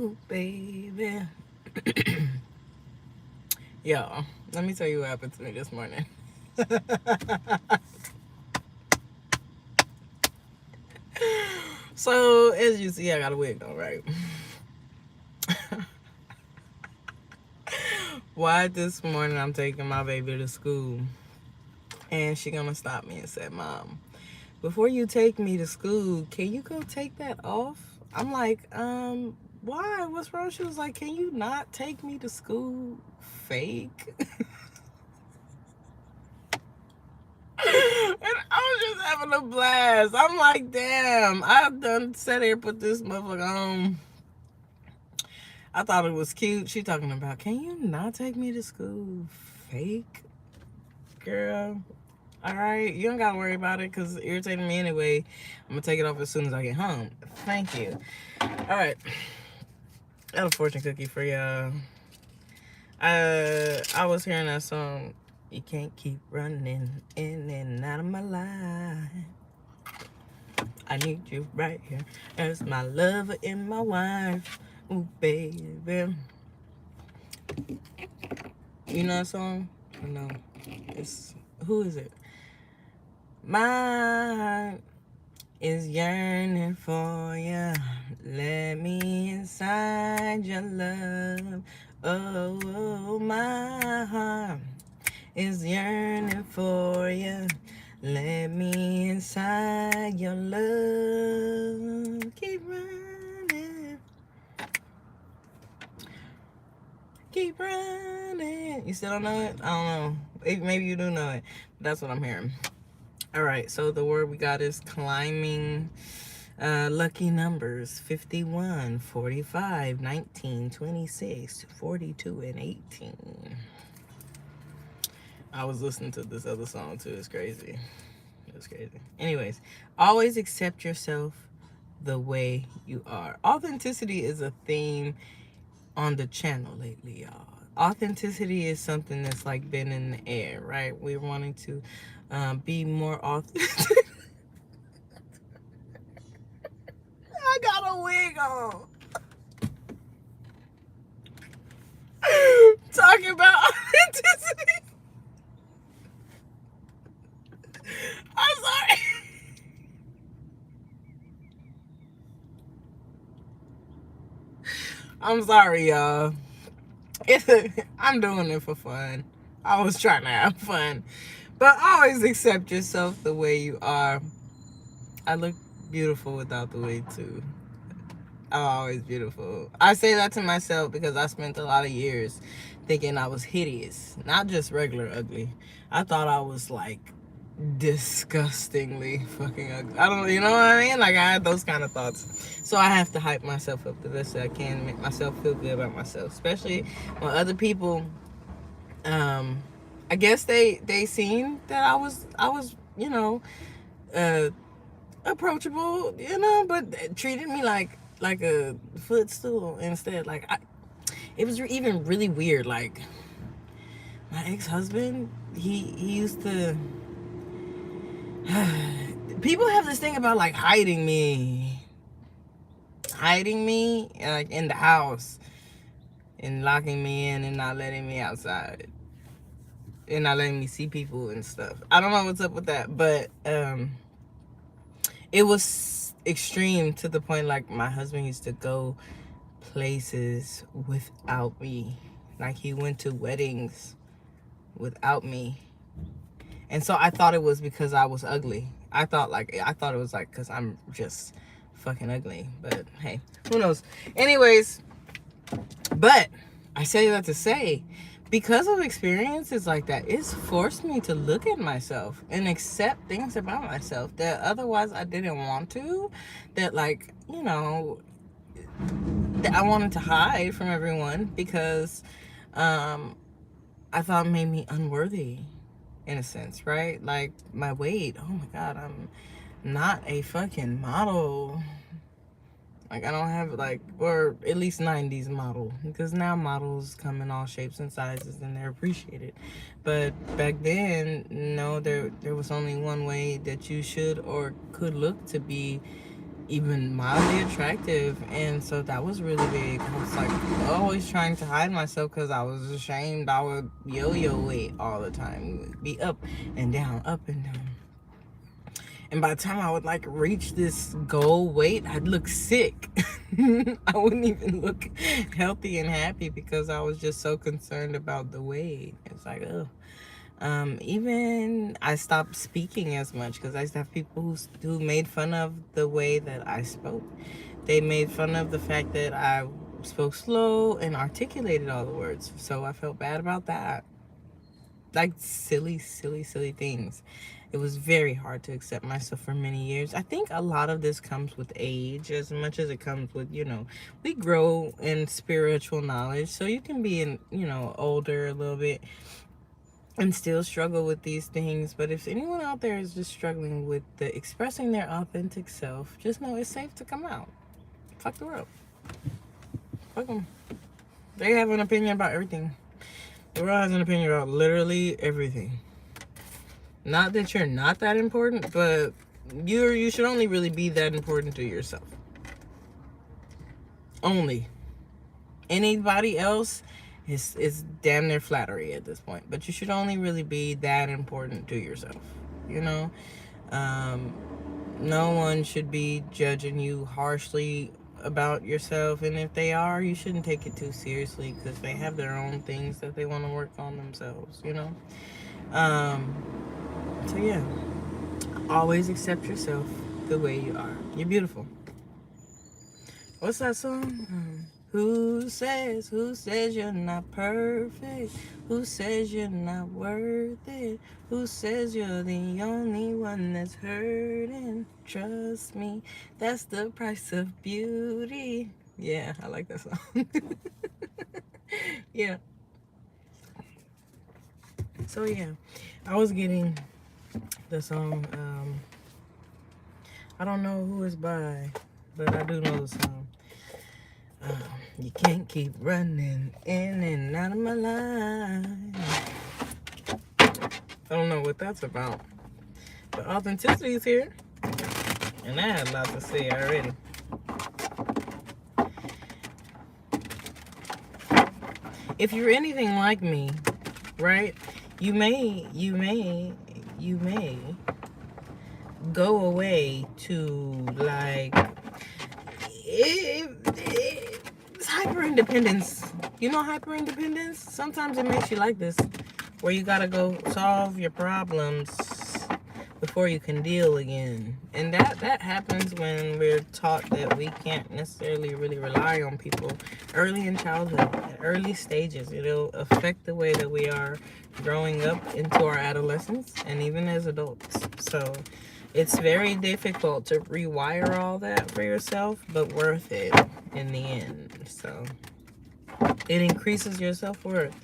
Ooh, baby. Y'all, let me tell you what happened to me this morning. So, as you see, I got a wig on, right? Why this morning I'm taking my baby to school, and she gonna stop me and say, "Mom, before you take me to school, can you go take that off?" I'm like, why? What's wrong? She was like, "Can you not take me to school, fake?" And I was just having a blast. I'm like, damn, I done sat here, put this motherfucker on. I thought it was cute. She talking about, can you not take me to school, fake? Girl, all right, you don't gotta worry about it because it's irritating me anyway. I'm gonna take it off as soon as I get home. Thank you. All right, I have a fortune cookie for y'all. I was hearing that song. You can't keep running in and out of my life. I need you right here as my lover and my wife. Ooh, baby. You know that song? Or no? It's, who is it? My heart is yearning for you. Let me inside your love. Oh, my heart is yearning for you. Let me inside your love. Keep running. Keep running. You still don't know it? I don't know. Maybe you do know it. But that's what I'm hearing. All right. So the word we got is climbing. Lucky numbers 51, 45, 19, 26, 42, and 18. I was listening to this other song too. It's crazy. It's crazy. Anyways, always accept yourself the way you are. Authenticity is a theme on the channel lately, y'all. Authenticity is something that's like been in the air, right? We're wanting to be more authentic. I got a wig on. Talking about authenticity. I'm sorry. I'm sorry, y'all. I'm doing it for fun. I was trying to have fun. But always accept yourself the way you are. I look beautiful without the wig, too. I'm always beautiful. I say that to myself because I spent a lot of years thinking I was hideous. Not just regular ugly. I thought I was like disgustingly fucking ugly. I don't, you know what I mean? Like I had those kind of thoughts. So I have to hype myself up the best that I can, make myself feel good about myself. Especially when other people, I guess they seen that I was, uh, approachable, but treated me like a footstool instead. Like it was even really weird. Like my ex-husband, he used to. People have this thing about like hiding me, like in the house, and locking me in and not letting me outside, and not letting me see people and stuff. I don't know what's up with that, but it was extreme to the point like my husband used to go places without me. Like he went to weddings without me. And so I thought it was because I was ugly. I thought it was like because I'm just fucking ugly. But hey, who knows? Anyways, but I say that to say, because of experiences like that, it's forced me to look at myself and accept things about myself that otherwise I didn't want to. That like, that I wanted to hide from everyone because I thought made me unworthy in a sense, right? Like my weight. Oh my God, I'm not a fucking model. Like I don't have like, or at least 90s model, because now models come in all shapes and sizes and they're appreciated. But back then, no, there was only one way that you should or could look to be even mildly attractive. And so that was really big. I was like always trying to hide myself because I was ashamed. I would yo-yo weight all the time, be up and down, up and down. And by the time I would like reach this goal weight, I'd look sick. I wouldn't even look healthy and happy because I was just so concerned about the weight. It's like, oh. Even I stopped speaking as much because I used to have people who made fun of the way that I spoke. They made fun of the fact that I spoke slow and articulated all the words. So I felt bad about that. Like silly things. It was very hard to accept myself for many years. I think a lot of this comes with age as much as it comes with, we grow in spiritual knowledge. So you can be older a little bit and still struggle with these things. But if anyone out there is just struggling with expressing their authentic self, just know it's safe to come out. Fuck the world. Fuck them. They have an opinion about everything. The world has an opinion about literally everything. Not that you're not that important, but you should only really be that important to yourself. Only. Anybody else is damn near flattery at this point. But you should only really be that important to yourself. No one should be judging you harshly about yourself, and if they are, you shouldn't take it too seriously because they have their own things that they want to work on themselves. So yeah, always accept yourself the way you are. You're beautiful. What's that song? Who says you're not perfect? Who says you're not worth it? Who says you're the only one that's hurting? Trust me, that's the price of beauty. Yeah, I like that song. Yeah. So yeah, I was getting the song, I don't know who it's by, but I do know the song. You can't keep running in and out of my life. I don't know what that's about. But authenticity is here. And I had a lot to say already. If you're anything like me, right, you may go away to like it's hyper independence. You know hyper independence? Sometimes it makes you like this, where you gotta go solve your problems before you can deal again. And that happens when we're taught that we can't necessarily really rely on people early in childhood, at early stages. It'll affect the way that we are growing up into our adolescence and even as adults. So it's very difficult to rewire all that for yourself, but worth it in the end. So it increases your self-worth.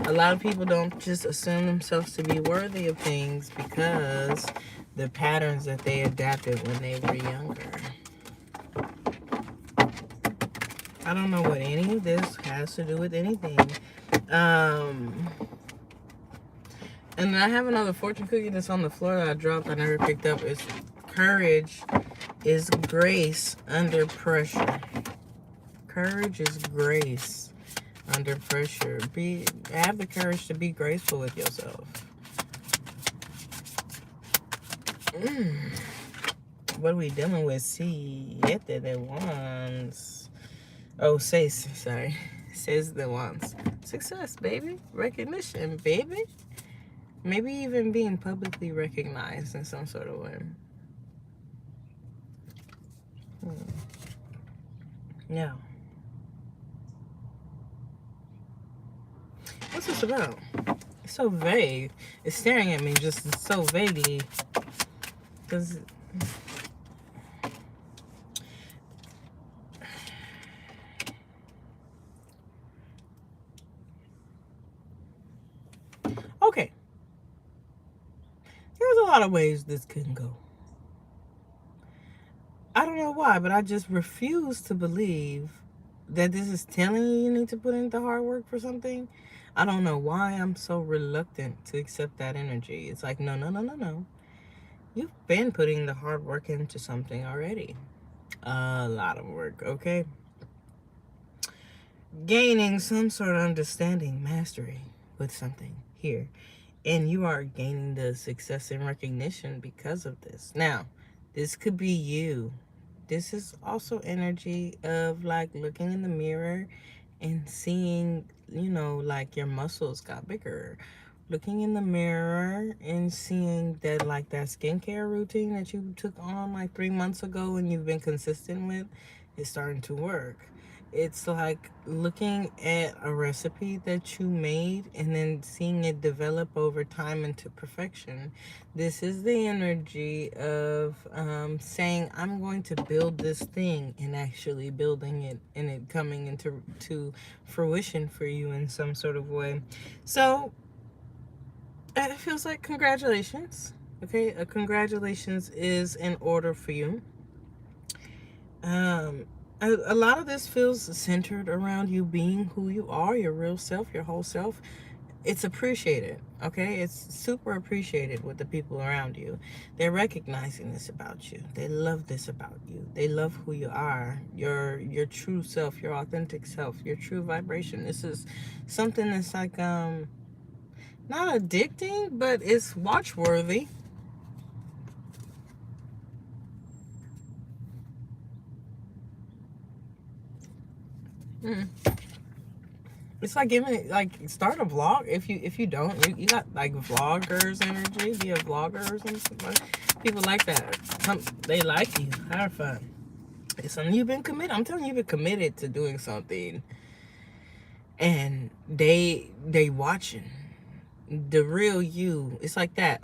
A lot of people don't just assume themselves to be worthy of things because the patterns that they adapted when they were younger. I don't know what any of this has to do with anything. And I have another fortune cookie that's on the floor that I dropped. I never picked up. It's courage is grace under pressure. Courage is grace under pressure. Have the courage to be graceful with yourself. What are we dealing with? Siete de wands. Oh, sorry. Says the wands. Success, baby. Recognition, baby. Maybe even being publicly recognized in some sort of way. Yeah. What's this about? It's so vague. It's staring at me just so vaguely. Because... Okay. There's a lot of ways this can go. I don't know why, but I just refuse to believe that this is telling you need to put in the hard work for something. I don't know why I'm so reluctant to accept that energy. It's like, no. You've been putting the hard work into something already. A lot of work, okay? Gaining some sort of understanding, mastery with something here. And you are gaining the success and recognition because of this. Now, this could be you. This is also energy of like looking in the mirror and seeing, like your muscles got bigger. Looking in the mirror and seeing that like that skincare routine that you took on like 3 months ago and you've been consistent with is starting to work. It's like looking at a recipe that you made and then seeing it develop over time into perfection. This is the energy of saying, I'm going to build this thing, and actually building it and it coming into fruition for you in some sort of way. So it feels like congratulations. Okay, a congratulations is in order for you. Um, a lot of this feels centered around you being who you are, your real self, your whole self. It's appreciated, okay? It's super appreciated with the people around you. They're recognizing this about you. They love this about you. They love who you are, your true self, your authentic self, your true vibration. This is something that's like not addicting, but it's watchworthy. Mm. It's like giving like start a vlog. If you don't, you got like vloggers energy. Do you have vloggers and stuff like people like that? They like you. Have fun. It's something you've been committed. I'm telling you, you've been committed to doing something, and they watching the real you. It's like that.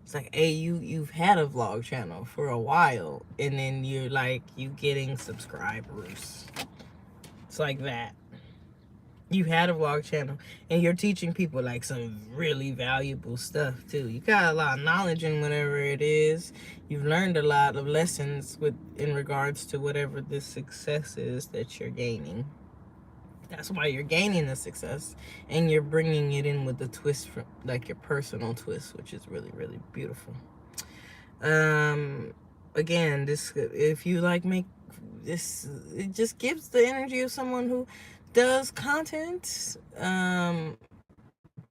It's like, hey, you've had a vlog channel for a while, and then you're like you getting subscribers. It's like that. You had a vlog channel and you're teaching people like some really valuable stuff too. You got a lot of knowledge in whatever it is. You've learned a lot of lessons in regards to whatever this success is that you're gaining. That's why you're gaining the success, and you're bringing it in with the twist, from like your personal twist, which is really, really beautiful. Again, this, if you like make this, it just gives the energy of someone who does content,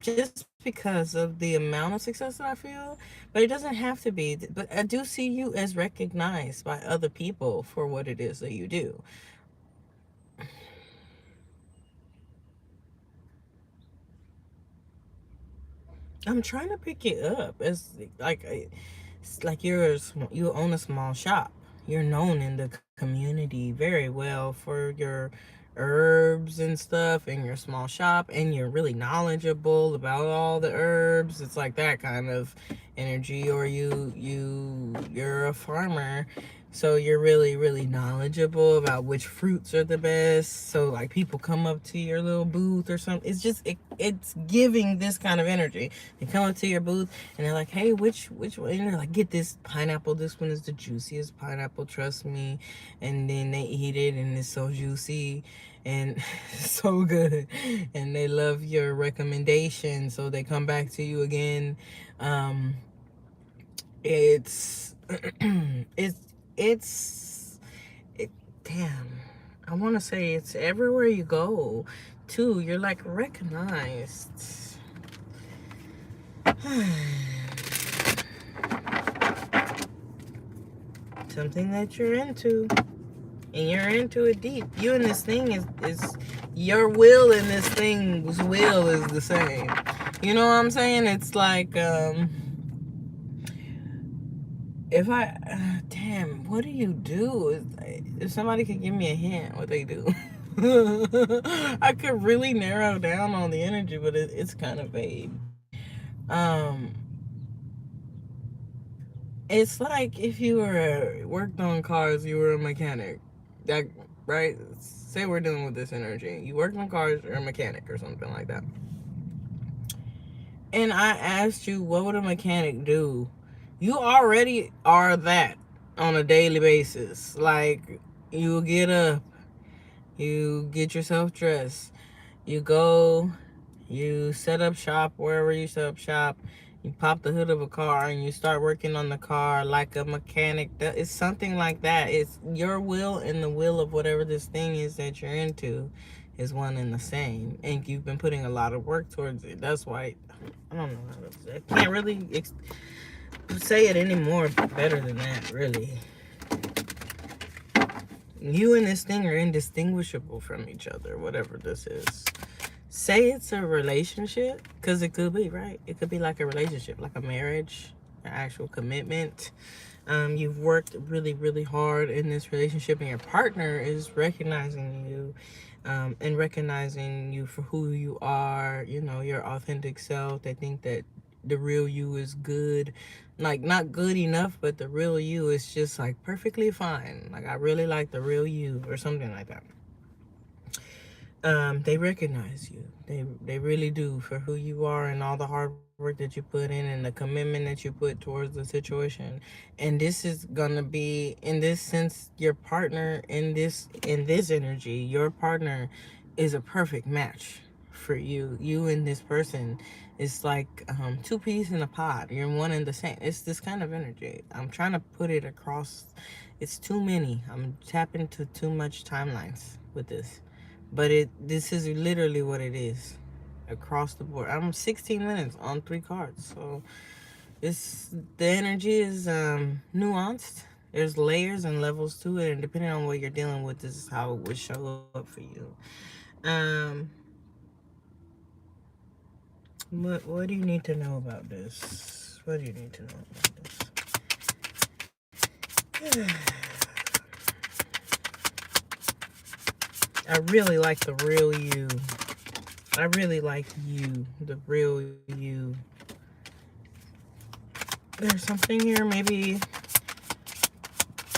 just because of the amount of success that I feel. But it doesn't have to be. But I do see you as recognized by other people for what it is that you do. I'm trying to pick it up as like it's like you own a small shop. You're known in the community very well for your herbs and stuff in your small shop, and you're really knowledgeable about all the herbs. It's like that kind of energy. Or you're a farmer, so you're really, really knowledgeable about which fruits are the best. So like people come up to your little booth or something. It's just it's giving this kind of energy. They come up to your booth and they're like, hey, which one? And they're like, get this pineapple. This one is the juiciest pineapple, trust me. And then they eat it and it's so juicy and so good. And they love your recommendation, so they come back to you again. It's it's it's it damn. I want to say it's everywhere you go too. You're like recognized. Something that you're into, and you're into it deep. You and this thing is your will, and this thing's will is the same. You know what I'm saying? It's like if I damn, what do you do? If somebody could give me a hint what they do. I could really narrow down on the energy, but it's kind of vague. um it's like if you were worked on cars, you were a mechanic. That, right? Say we're dealing with this energy. You worked on cars, you're a mechanic or something like that. And I asked you, what would a mechanic do? You already are that on a daily basis. Like, you get up, you get yourself dressed, you go, you set up shop wherever you set up shop, You pop the hood of a car and you start working on the car like a mechanic. It's something like that. It's your will and the will of whatever this thing is that you're into is one and the same. And you've been putting a lot of work towards it. That's why I don't know how to say. I can't really say it anymore better than that, really. You and this thing are indistinguishable from each other, whatever this is. Say it's a relationship, because it could be, right? It could be like a relationship, like a marriage, an actual commitment. You've worked really, really hard in this relationship, and your partner is recognizing you and recognizing you for who you are, you know, your authentic self. They think that the real you is good, like not good enough, but the real you is just like perfectly fine. Like, I really like the real you, or something like that. They recognize you. They really do, for who you are and all the hard work that you put in and the commitment that you put towards the situation. And this is gonna be, in this sense, your partner in this energy. Your partner is a perfect match for you. You and this person is like two peas in a pod. You're one and the same. It's this kind of energy. I'm trying to put it across. It's too many. I'm tapping to too much timelines with this. But this is literally what it is across the board. I'm 16 minutes on 3 cards. So the energy is nuanced. There's layers and levels to it, and depending on what you're dealing with, this is how it would show up for you. What do you need to know about this? What do you need to know about this? I really like the real you. I really like you, the real you. There's something here maybe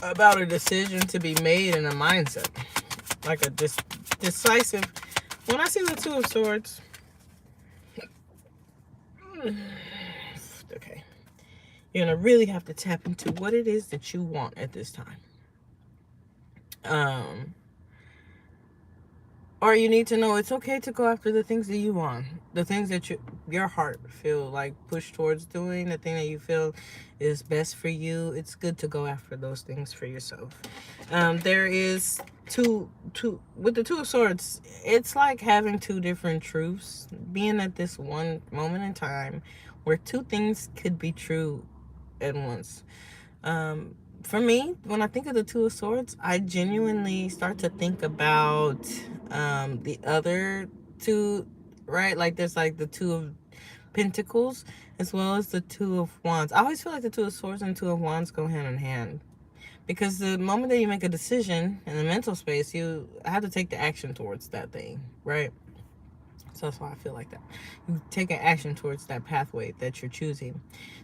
about a decision to be made in a mindset. Like a decisive. When I see the Two of Swords, okay, you're going to really have to tap into what it is that you want at this time. Or you need to know it's okay to go after the things that you want, the things that your heart feel like push towards doing, the thing that you feel is best for you. It's good to go after those things for yourself. There is with the Two of Swords, it's like having two different truths, being at this one moment in time where two things could be true at once. For me, when I think of the Two of Swords, I genuinely start to think about the other two, right? Like there's like the Two of Pentacles as well as the Two of Wands. I always feel like the Two of Swords and Two of Wands go hand in hand. Because the moment that you make a decision in the mental space, you have to take the action towards that thing, right? So that's why I feel like that. You take an action towards that pathway that you're choosing.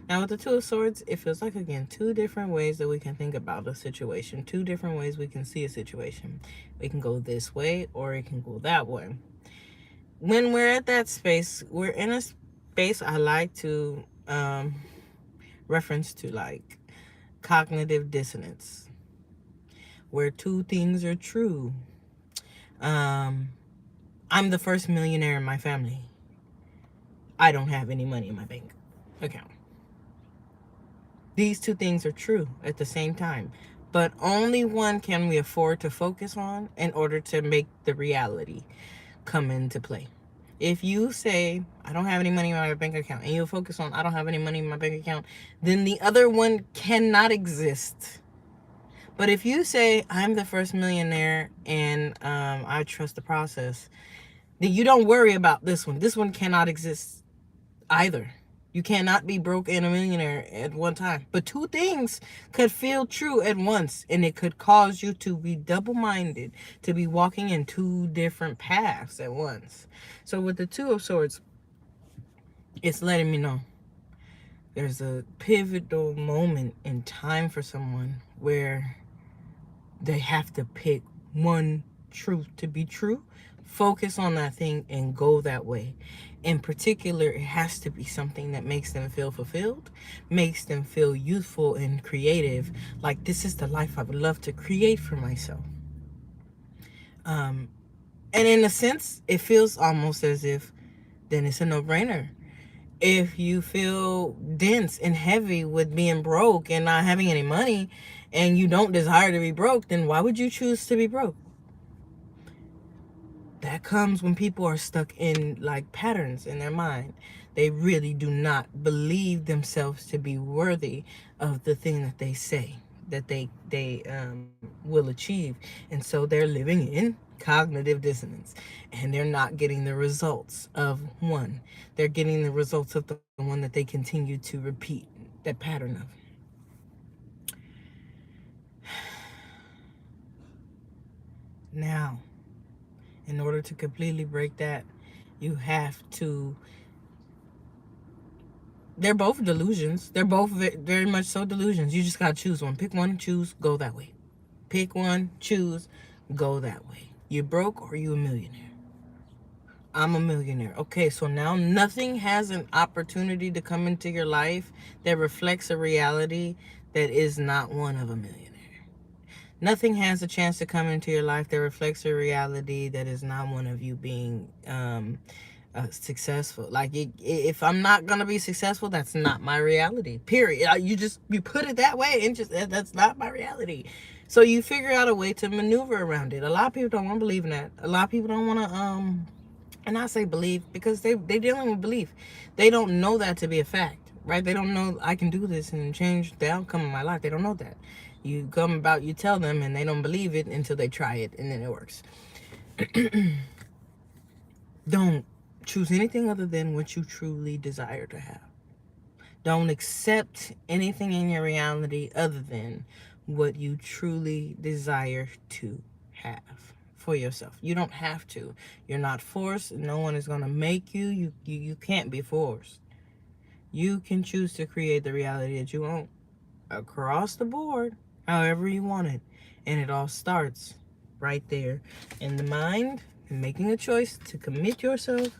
Now, with the Two of Swords, it feels like, again, two different ways that we can think about a situation. Two different ways we can see a situation. We can go this way or it can go that way. When we're at that space, we're in a space I like to reference to like cognitive dissonance, where two things are true. I'm the first millionaire in my family. I don't have any money in my bank account. These two things are true at the same time, but only one can we afford to focus on in order to make the reality come into play. If you say, I don't have any money in my bank account, and you focus on, I don't have any money in my bank account, then the other one cannot exist. But if you say, I'm the first millionaire and I trust the process, then you don't worry about this one. This one cannot exist either. You cannot be broke and a millionaire at one time. But two things could feel true at once, and it could cause you to be double-minded, to be walking in two different paths at once. So with the Two of Swords, it's letting me know there's a pivotal moment in time for someone where they have to pick one truth to be true, focus on that thing, and go that way. In particular, it has to be something that makes them feel fulfilled, makes them feel youthful and creative, like this is the life I would love to create for myself. And in a sense, it feels almost as if then it's a no-brainer. If you feel dense and heavy with being broke and not having any money, and you don't desire to be broke, then why would you choose to be broke? That comes when people are stuck in like patterns in their mind. They really do not believe themselves to be worthy of the thing that they say that they will achieve, and so they're living in cognitive dissonance, and they're not getting the results of one. They're getting the results of the one that they continue to repeat that pattern of. Now, in order to completely break that, you have to, they're both delusions. They're both very much so delusions. You just got to choose one. Pick one, choose, go that way. Pick one, choose, go that way. You broke or you a millionaire? I'm a millionaire. Okay, so now nothing has an opportunity to come into your life that reflects a reality that is not one of a millionaire. Nothing has a chance to come into your life that reflects a reality that is not one of you being successful. Like, if I'm not gonna be successful, that's not my reality. Period. You put it that way, and just that's not my reality. So you figure out a way to maneuver around it. A lot of people don't want to believe in that. A lot of people don't want to and I say believe because they're dealing with belief. They don't know that to be a fact, right? They don't know I can do this and change the outcome of my life. They don't know that. You tell them, and they don't believe it until they try it, and then it works. Don't choose anything other than what you truly desire to have. Don't accept anything in your reality other than what you truly desire to have for yourself. You don't have to. You're not forced. No one is going to make you. You can't be forced. You can choose to create the reality that you want across the board, however you want it. And it all starts right there in the mind and making a choice to commit yourself,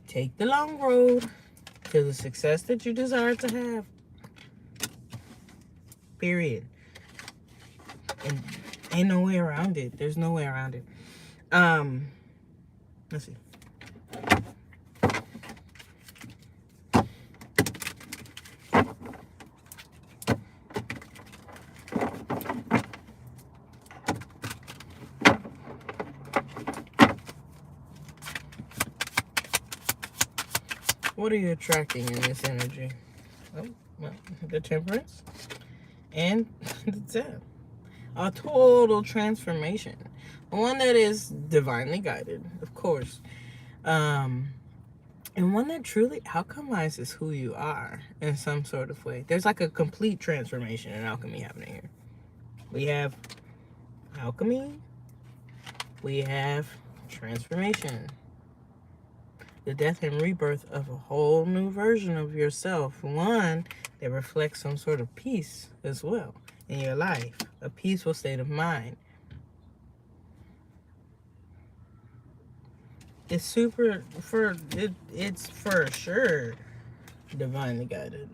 take the long road to the success that you desire to have. Period. And ain't no way around it. There's no way around it. Let's see. What are you attracting in this energy? Oh, well, the Temperance and the Death. A total transformation. One that is divinely guided, of course. And one that truly alchemizes who you are in some sort of way. There's like a complete transformation in alchemy happening here. We have alchemy. We have transformation. The death and rebirth of a whole new version of yourself. One that reflects some sort of peace as well in your life. A peaceful state of mind. It's it's for sure divinely guided.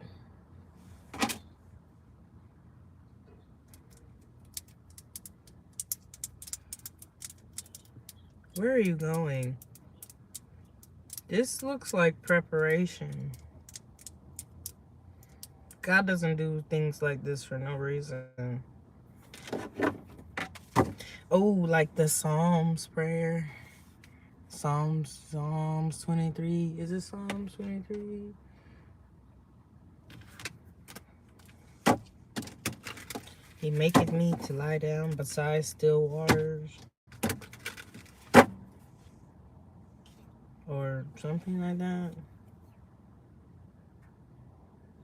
Where are you going? This looks like preparation. God doesn't do things like this for no reason. Oh, like the Psalms prayer. Psalms 23. Is it Psalms 23? He maketh me to lie down beside still waters. Or something like that.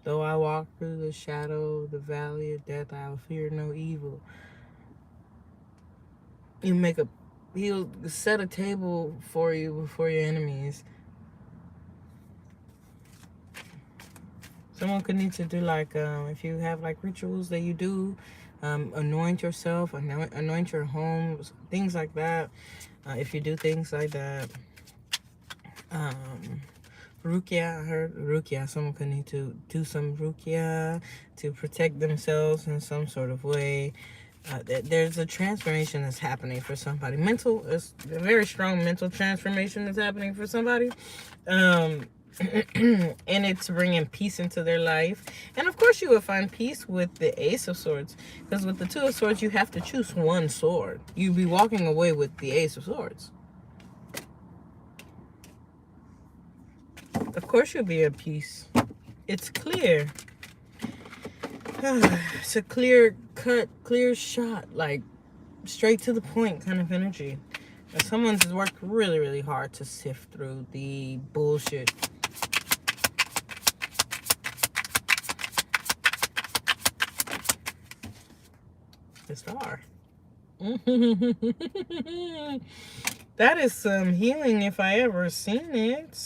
Though I walk through the shadow of the valley of death, I will fear no evil. He'll set a table for you before your enemies. Someone could need to do like, if you have like rituals that you do, anoint yourself, anoint your home, things like that. If you do things like that, Rukia, I heard Rukia. Someone could need to do some Rukia to protect themselves in some sort of way. There's a transformation that's happening for somebody. It's a very strong mental transformation that's happening for somebody. and it's bringing peace into their life. And of course you will find peace with the Ace of Swords, because with the Two of Swords you have to choose one sword. You'll be walking away with the Ace of Swords. Of course you'll be at peace. It's clear. It's a clear cut, clear shot, like straight to the point kind of energy. And someone's worked really, really hard to sift through the bullshit. The Star. That is some healing if I ever seen it.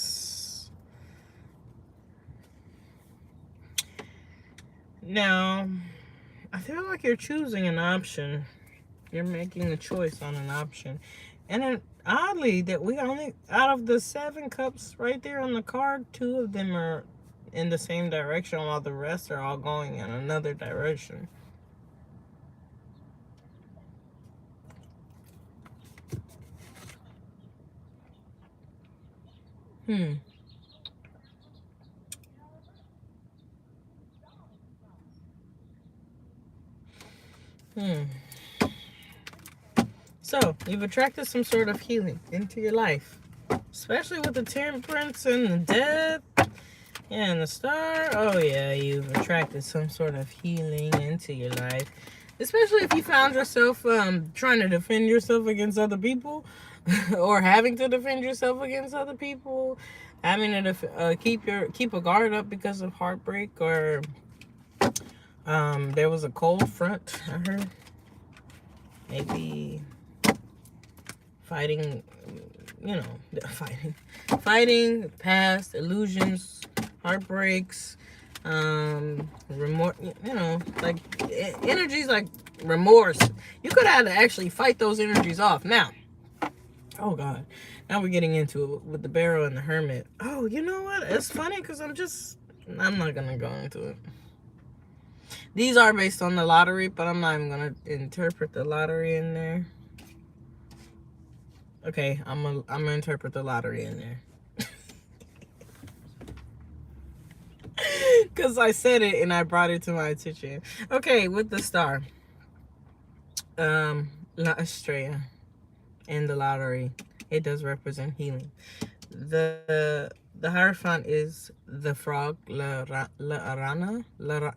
Now, I feel like you're choosing an option. You're making a choice on an option. And then, oddly, that we only, out of the 7 cups right there on the card, 2 of them are in the same direction, while the rest are all going in another direction. So, you've attracted some sort of healing into your life. Especially with the Temperance and the Death and the Star. Oh yeah, you've attracted some sort of healing into your life. Especially if you found yourself trying to defend yourself against other people. Or having to defend yourself against other people. Having to keep a guard up because of heartbreak. Or there was a cold front, I heard. Maybe fighting, you know, fighting past illusions, heartbreaks, remorse, you know, like energies like remorse. You could have to actually fight those energies off. Now, oh God, now we're getting into it with the Barrow and the Hermit. Oh, you know what? It's funny because I'm not gonna go into it. These are based on the lottery, but I'm not even gonna interpret the lottery in there. Okay, I'm gonna interpret the lottery in there. Because I said it and I brought it to my attention. Okay, with the Star. La Estrella in the lottery. It does represent healing. The Hierophant is the frog, La Arana. Not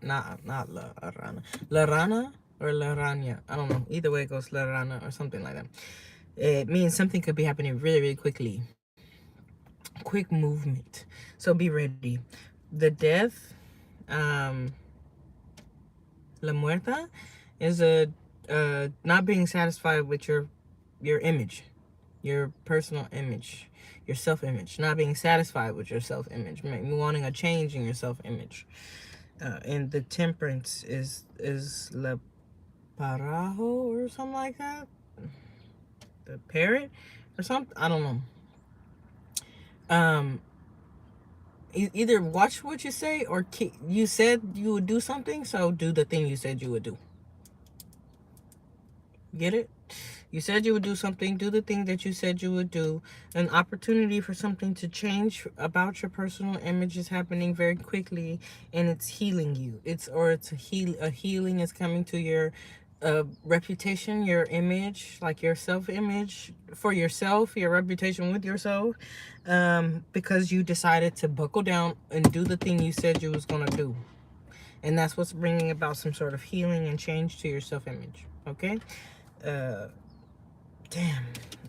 La Arana. La Rana or La Rana. I don't know. Either way it goes La Rana or something like that. It means something could be happening really, really quickly. Quick movement. So be ready. The Death, La Muerta, is not being satisfied with your image, your personal image, your self-image. Not being satisfied with your self-image, wanting a change in your self-image. And the Temperance is La Parajo or something like that. The parrot or something. I don't know. Either watch what you say or you said you would do something, so do the thing you said you would do. Get it? You said you would do something, do the thing that you said you would do. An opportunity for something to change about your personal image is happening very quickly, and it's healing you. A healing is coming to your reputation, your image, like your self-image for yourself, your reputation with yourself, because you decided to buckle down and do the thing you said you was gonna do. And that's what's bringing about some sort of healing and change to your self-image. Okay? Damn,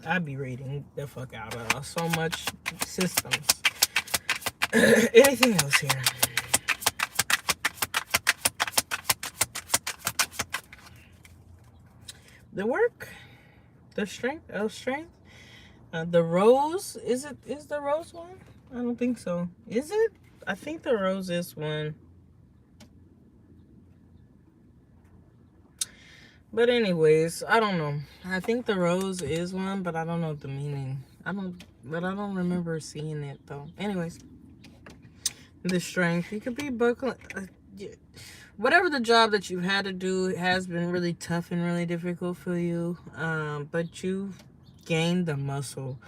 I'd be reading the fuck out of so much systems. Anything else here? The work, the strength, the rose. Is the rose one? I don't think so. Is it? I think the rose is one. But anyways, I don't know. I think the rose is one, but I don't know the meaning. I don't remember seeing it though. Anyways, the strength. You could be buckling. Whatever the job that you've had to do has been really tough and really difficult for you. But you've gained the muscle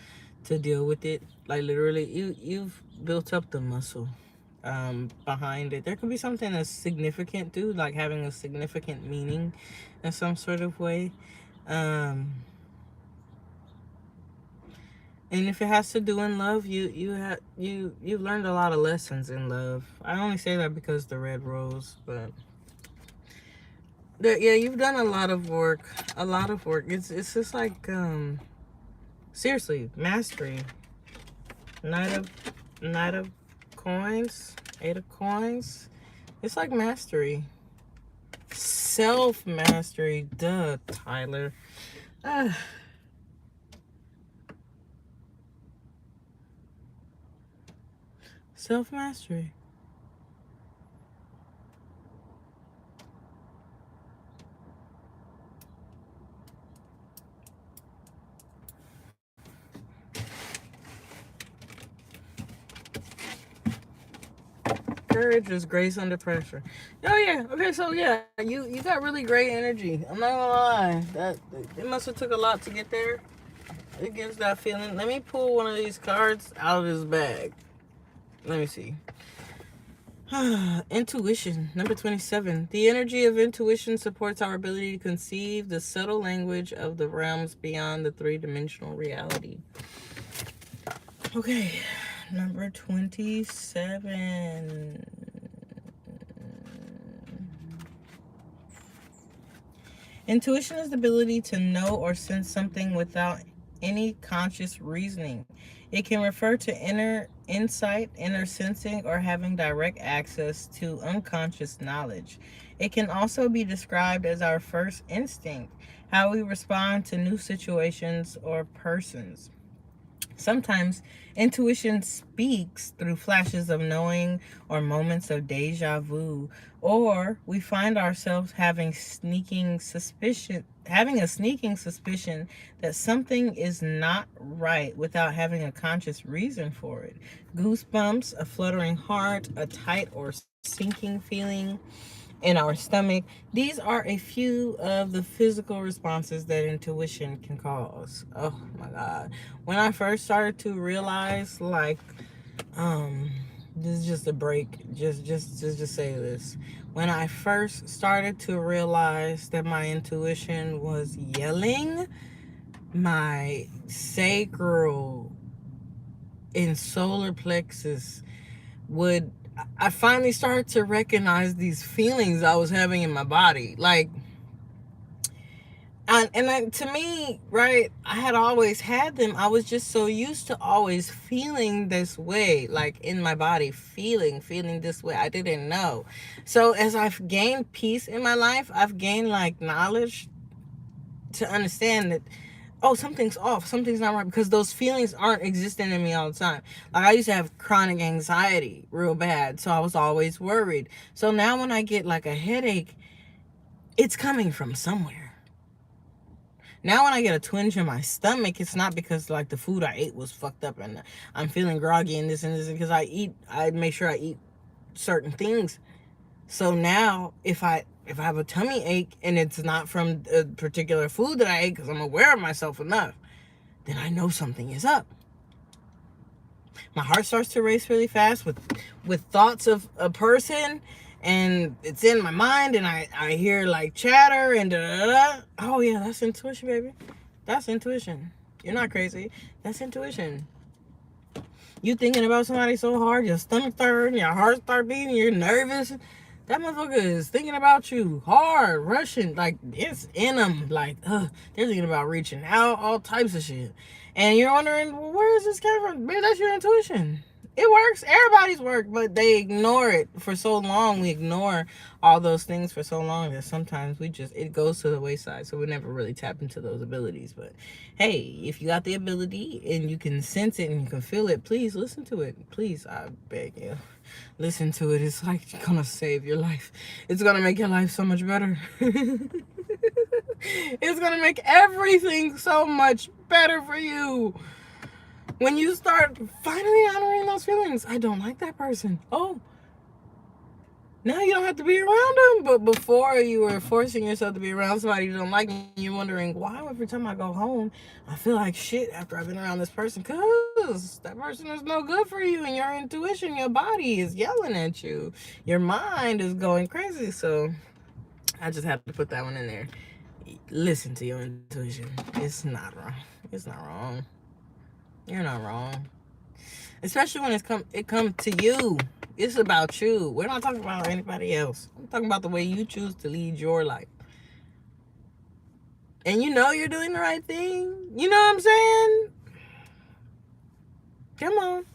to deal with it. Like literally, you've built up the muscle behind it. There could be something that's significant too, like having a significant meaning in some sort of way. Um, and if it has to do in love, you've learned a lot of lessons in love. I only say that because the red rose, but yeah, you've done a lot of work. A lot of work. It's just like seriously, mastery. Knight of Knight of Coins, Eight of Coins. It's like mastery. Self mastery. Duh, Tyler. Ah. Self mastery. Courage is grace under pressure. Oh yeah. Okay, so yeah, you got really great energy. I'm not gonna lie. That it must have took a lot to get there. It gives that feeling. Let me pull one of these cards out of this bag. Let me see. Intuition, number 27. The energy of intuition supports our ability to conceive the subtle language of the realms beyond the three-dimensional reality. Okay, number 27. Intuition is the ability to know or sense something without any conscious reasoning. It can refer to inner insight, inner sensing, or having direct access to unconscious knowledge. It can also be described as our first instinct, how we respond to new situations or persons. Sometimes intuition speaks through flashes of knowing or moments of deja vu, or we find ourselves having a sneaking suspicion that something is not right without having a conscious reason for it. Goosebumps, a fluttering heart, a tight or sinking feeling in our stomach. These are a few of the physical responses that intuition can cause. Oh my God. When I first started to realize, like, this is just a break. Just say this. When I first started to realize that my intuition was yelling, my sacral and solar plexus would, I finally started to recognize these feelings I was having in my body. Like, to me, right, I had always had them. I was just so used to always feeling this way, like in my body, feeling this way. I didn't know. So as I've gained peace in my life, I've gained like knowledge to understand that, oh, something's off, something's not right, because those feelings aren't existing in me all the time. Like, I used to have chronic anxiety real bad, so I was always worried. So now when I get like a headache, it's coming from somewhere. Now when I get a twinge in my stomach, it's not because like the food I ate was fucked up and I'm feeling groggy and this, because I make sure I eat certain things. So now if I have a tummy ache and it's not from a particular food that I ate, because I'm aware of myself enough, then I know something is up. My heart starts to race really fast with thoughts of a person, and it's in my mind, and I hear like chatter and da da da. Oh yeah, that's intuition, baby. That's intuition. You're not crazy. That's intuition. You thinking about somebody so hard, your stomach start hurting, your heart start beating, you're nervous. That motherfucker is thinking about you hard, rushing, like it's in them. Like, they're thinking about reaching out, all types of shit. And you're wondering, well, where is this coming from? Man, that's your intuition. It works. Everybody's work, but they ignore it for so long. We ignore all those things for so long that sometimes it goes to the wayside. So we never really tap into those abilities. But hey, if you got the ability and you can sense it and you can feel it, please listen to it. Please, I beg you. Listen to it. It's like gonna save your life. It's gonna make your life so much better. It's gonna make everything so much better for you. When you start finally honoring those feelings, I don't like that person. Oh, Now you don't have to be around them. But before, you were forcing yourself to be around somebody you don't like, and you're wondering why every time I go home I feel like shit after I've been around this person. Because that person is no good for you, and your intuition, your body is yelling at you, your mind is going crazy. So I just have to put that one in there. Listen to your intuition. It's not wrong. It's not wrong. You're not wrong. Especially when it come to you. It's about you. We're not talking about anybody else. I'm talking about the way you choose to lead your life. And you know you're doing the right thing. You know what I'm saying? Come on.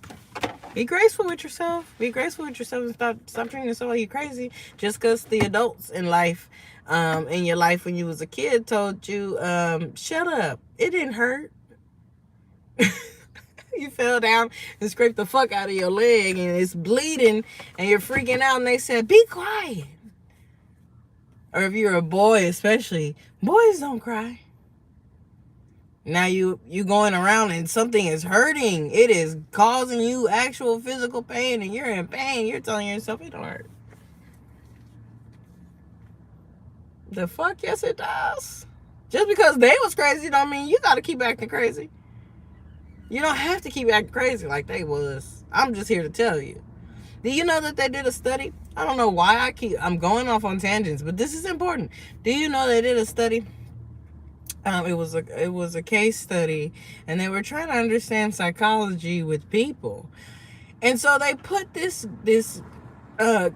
Be graceful with yourself. Be graceful with yourself and stop treating yourself like you're crazy just because the adults in life, in your life when you was a kid, told you, shut up. It didn't hurt. You fell down and scraped the fuck out of your leg and it's bleeding and you're freaking out and they said, be quiet. Or if you're a boy especially, boys don't cry. Now you going around and something is hurting. It is causing you actual physical pain and you're in pain. You're telling yourself it don't hurt. The fuck? Yes, it does. Just because they was crazy don't mean you gotta keep acting crazy. You don't have to keep acting crazy like they was. I'm just here to tell you. Do you know that they did a study? I don't know why I'm going off on tangents, but this is important. Do you know they did a study? It was a case study, and they were trying to understand psychology with people, and so they put this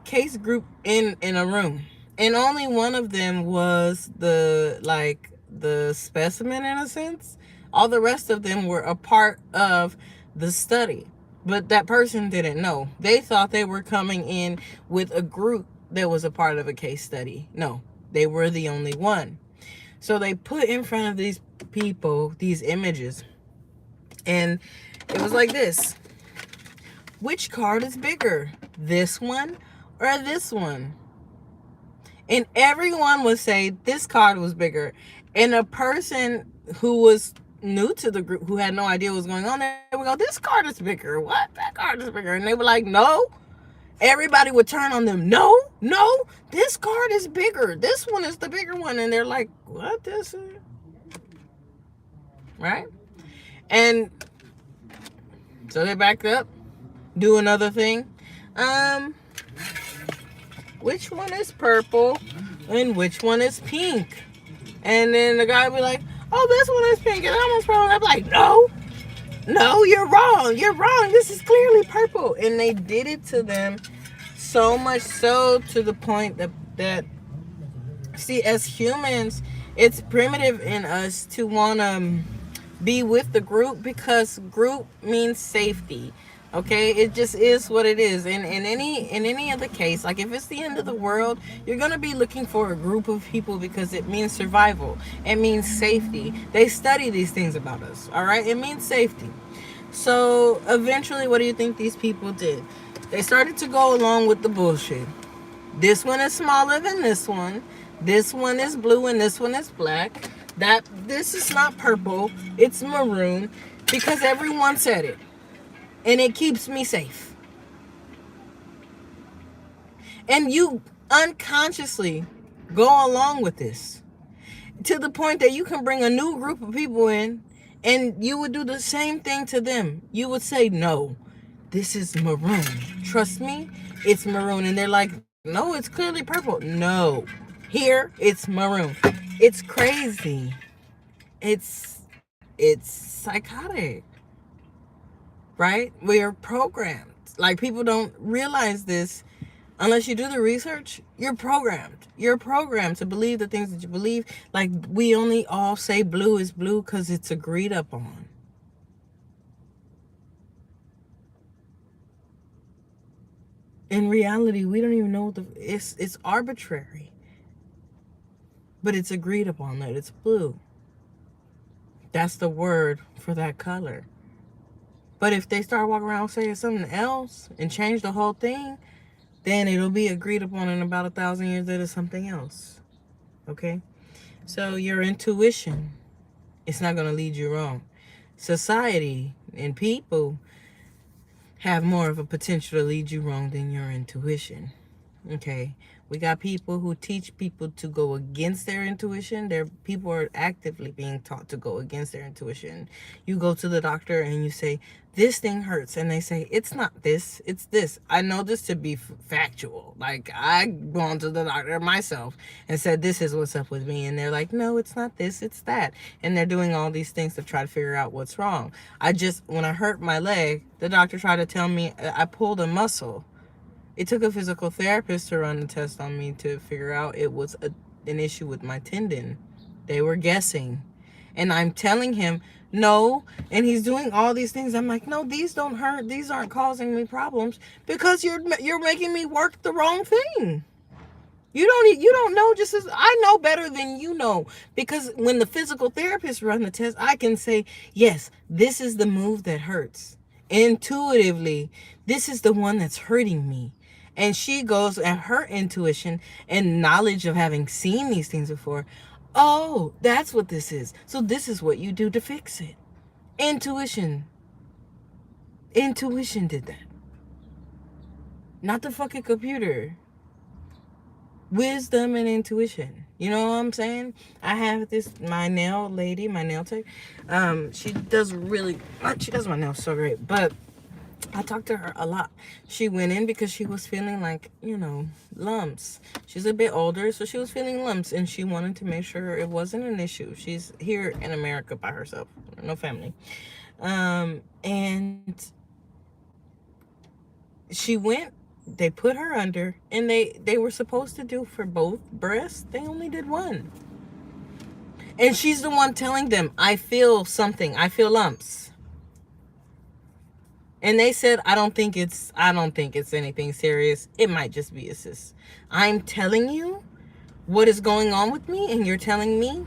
case group in a room, and only one of them was the specimen in a sense. All the rest of them were a part of the study, but that person didn't know. They thought they were coming in with a group that was a part of a case study. No, they were the only one. So they put in front of these people these images, and it was like this. Which card is bigger, this one or this one? And everyone would say this card was bigger. And a person who was new to the group, who had no idea what was going on, they would go, this card is bigger. What? That card is bigger. And they were like, no. Everybody would turn on them. No, this card is bigger. This one is the bigger one. And they're like, what? This is? Right? And so they back up, do another thing. Which one is purple and which one is pink? And then the guy would be like, oh, this one is pink and that one's purple. I'm like, no, you're wrong. This is clearly purple. And they did it to them so much so to the point that see, as humans, it's primitive in us to want to be with the group because group means safety. Okay, it just is what it is. And in any other case, like if it's the end of the world, you're gonna be looking for a group of people because it means survival. It means safety. They study these things about us. All right, it means safety. So eventually, what do you think these people did? They started to go along with the bullshit. This one is smaller than this one. This one is blue and this one is black. This is not purple. It's maroon because everyone said it. And it keeps me safe. And you unconsciously go along with this to the point that you can bring a new group of people in and you would do the same thing to them. You would say, no, this is maroon. Trust me, it's maroon. And they're like, no, it's clearly purple. No, here it's maroon. It's crazy. It's psychotic. Right? We are programmed. Like, people don't realize this unless you do the research. You're programmed. You're programmed to believe the things that you believe. Like, we only all say blue is blue because it's agreed upon. In reality, we don't even know what it's arbitrary. But it's agreed upon that it's blue. That's the word for that color. But if they start walking around saying something else and change the whole thing, then it'll be agreed upon in about 1,000 years that it's something else. Okay? So your intuition, it's not going to lead you wrong. Society and people have more of a potential to lead you wrong than your intuition. Okay, we got people who teach people to go against their intuition. There, people are actively being taught to go against their intuition. You go to the doctor and you say, "This thing hurts," and they say, "It's not this, it's this." I know this to be factual. Like, I gone to the doctor myself and said, "This is what's up with me," and they're like, "No, it's not this, it's that," and they're doing all these things to try to figure out what's wrong. When I hurt my leg, the doctor tried to tell me I pulled a muscle. It took a physical therapist to run the test on me to figure out it was an issue with my tendon. They were guessing. And I'm telling him, no. And he's doing all these things. I'm like, no, these don't hurt. These aren't causing me problems because you're making me work the wrong thing. You don't know just as I know better than you know, because when the physical therapist run the test, I can say, yes, this is the move that hurts. Intuitively, this is the one that's hurting me. And she goes at her intuition and knowledge of having seen these things before. Oh, that's what this is. So this is what you do to fix it. Intuition. Intuition did that. Not the fucking computer. Wisdom and intuition. You know what I'm saying? I have my nail lady, my nail tech. She does my nails so great. But I talked to her a lot. She went in because she was feeling like, lumps. She's a bit older, so she was feeling lumps, and she wanted to make sure it wasn't an issue. She's here in America by herself, no family. And she went, they put her under, and they were supposed to do for both breasts. They only did one. And she's the one telling them, I feel something. I feel lumps. And they said, I don't think it's anything serious. It might just be a cyst. I'm telling you what is going on with me, and you're telling me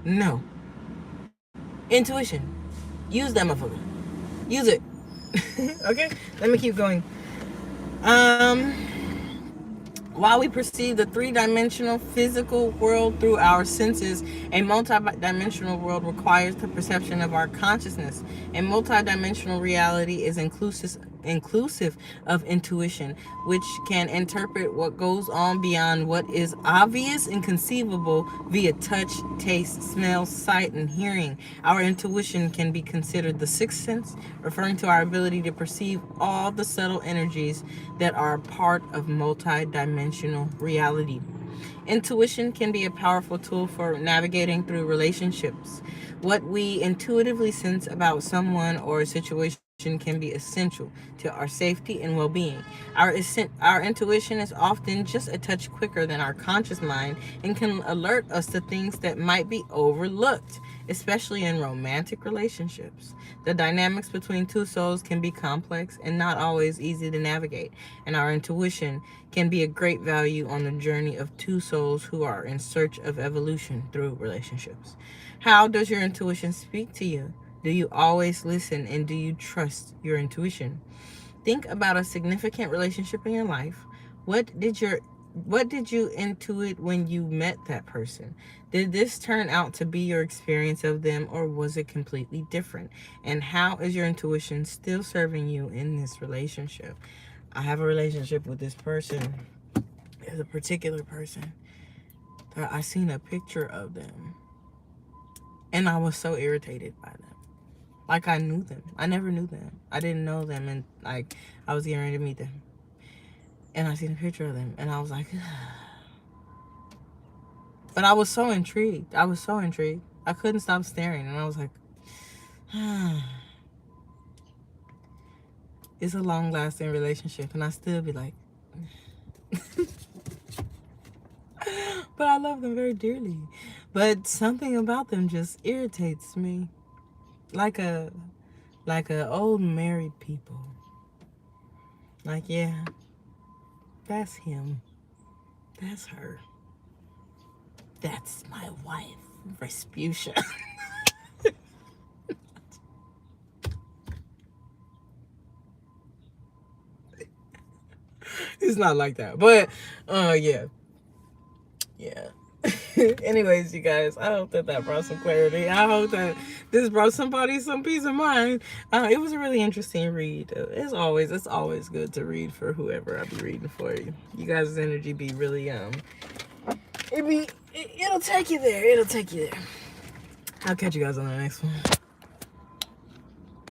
no. Intuition. Use that motherfucker. Use it. Okay? Let me keep going. While we perceive the three-dimensional physical world through our senses, a multi-dimensional world requires the perception of our consciousness. A multi-dimensional reality is inclusive of intuition, which can interpret what goes on beyond what is obvious and conceivable via touch, taste, smell, sight, and hearing. Our intuition can be considered the sixth sense, referring to our ability to perceive all the subtle energies that are part of multi-dimensional reality. Intuition can be a powerful tool for navigating through relationships. What we intuitively sense about someone or a situation can be essential to our safety and well-being. Our intuition is often just a touch quicker than our conscious mind and can alert us to things that might be overlooked, especially in romantic relationships. The dynamics between two souls can be complex and not always easy to navigate, and our intuition can be a great value on the journey of two souls who are in search of evolution through relationships. How does your intuition speak to you? Do you always listen, and do you trust your intuition? Think about a significant relationship in your life. What did you intuit when you met that person? Did this turn out to be your experience of them, or was it completely different? And how is your intuition still serving you in this relationship? I have a relationship with this person. There's a particular person that I seen a picture of them, and I was so irritated by them. Like, I knew them. I never knew them. I didn't know them, and like, I was getting ready to meet them. And I seen a picture of them, and I was like, but I was so intrigued. I couldn't stop staring, and I was like, it's a long-lasting relationship, and I still be like, but I love them very dearly. But something about them just irritates me, like a old married people. Like, yeah, that's him, that's her, that's my wife, Respucia. It's not like that, but yeah. Anyways, you guys, I hope that brought some clarity. I hope that this brought somebody some peace of mind. It was a really interesting read. It's always good to read for whoever I be reading for. You guys' energy be really it'll take you there. I'll catch you guys on the next one.